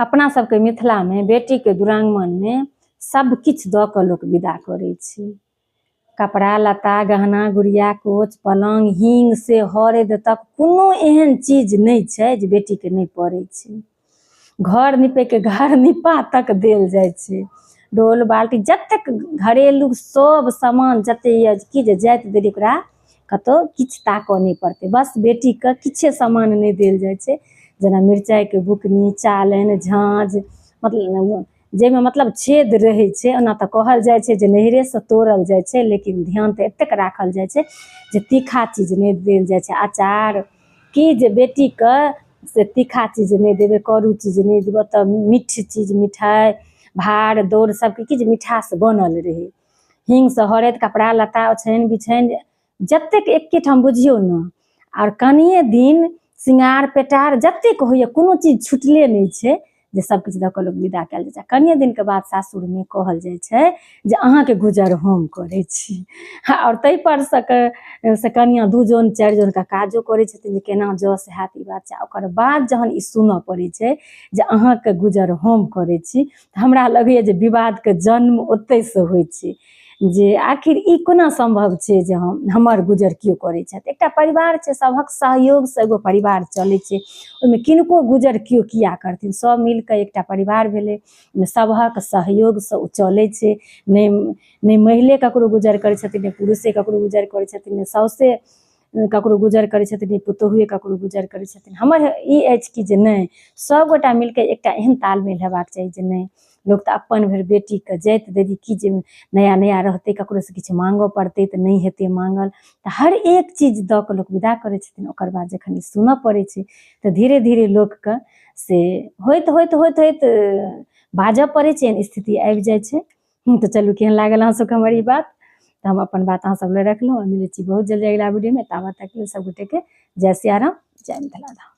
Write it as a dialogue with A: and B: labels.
A: अपना सबके मिथिला में बेटी के दुरागमन में सब किछ द क लोक विदा करे छै। कपड़ा लत्ता गहना गुड़िया कोच पलंग हींग से हरद तक कोनो एहन चीज नहीं छै जे बेटी के नहीं पड़े छै। घर निपे के घर निपा तक देल जाय छै। डोल बाल्टी जतेक घरेलू सब सामान जते ये कि जे जाइत देरी ओकरा कतो किछ ताकऽ नहीं पड़ते, बस बेटी के किछे सामान नहीं देल जाय छै। जेना मिरचाई के बुकनी चालन झाँझ मतलब जेमे मतलब छेद रहे छै, ओना तऽ कहल जाय छै जे नैहरे से तोड़ल जाय छै, लेकिन ध्यान तऽ एतेक राखल जाय छै जे तीखा चीज नहीं देल जाय छै। अचार कि जे बेटी के से तीखा चीज नहीं देबै करू चीज नहीं देबै, तऽ मीठ चीज मिठाई भाड़ दौड़ सबके कि जे मिठास बनल रहे। हिंग से हरैद कपड़ा लत्ता ओछैन बिछैन जतेक एके ठाम बुझियौ न। और कनिये दिन सिंगार पेटार जतेक होइए कोनो चीज छुटले नहीं छै जे सब किछ द क लोक विदा कयल जाय छै। कनिये दिन के बाद सासुर में कहल जाय छै जे अहाँ के गुजर हम करे छी। और तै पर से कनिया 2 जन 4 जन का काजो करे छथिन जे केना जस हैत ई बात छै। ओकर बाद जहन ई सुनऽ पड़े छै जे अहाँ के गुजर हम करे छी, हमरा लगैए जे विवाद के जन्म ओतै से होइ छै जे आखिर ई कोना संभव छै जे हमर गुजर केओ करै छथि। एकटा परिवार छै, सबहक सहयोग से एगो परिवार चलै छै, ओहिमे किनको गुजर केओ किया करथिन, सब मिलके एकटा परिवार भेलै, सबहक सहयोग से ओ चलै छै। नहीं महिले ककरो गुजर करै छथिन नहीं पुरुषे ककरो गुजर करै छथिन नहीं साउसे ककरो गुजर करै छथिन नहीं पुतोहुए ककरो गुजर करै छथिन। हमर ई अछि कि जे नहीं सब गोटा मिलके एकटा एहन तालमेल हेबाक चाही जे नहीं लोक तऽ अपन भरि बेटी के जाइत देरी कि जे नया नया रहतै ककरो से किछु मांगऽ पड़तै तऽ नहीं हेतै मांगल, तऽ हर एक चीज द क लोक विदा करै छथिन। ओकर बाद जखन ई सुनऽ पड़ै छै तऽ धीरे धीरे लोक के से होइत होइत होइत होइत बाजऽ पड़ै छै, एहन स्थिति आबि जाय छै। तऽ चलू केहन लागल अहाँ सबके हमर ई बात, तऽ हम अपन बात अहाँ सब ले रखलहुँ। मिलै छी बहुत जल्दी अगिला वीडियो में, ताबत तक सब गोटे के जय सिया राम जय मिथिला धाम।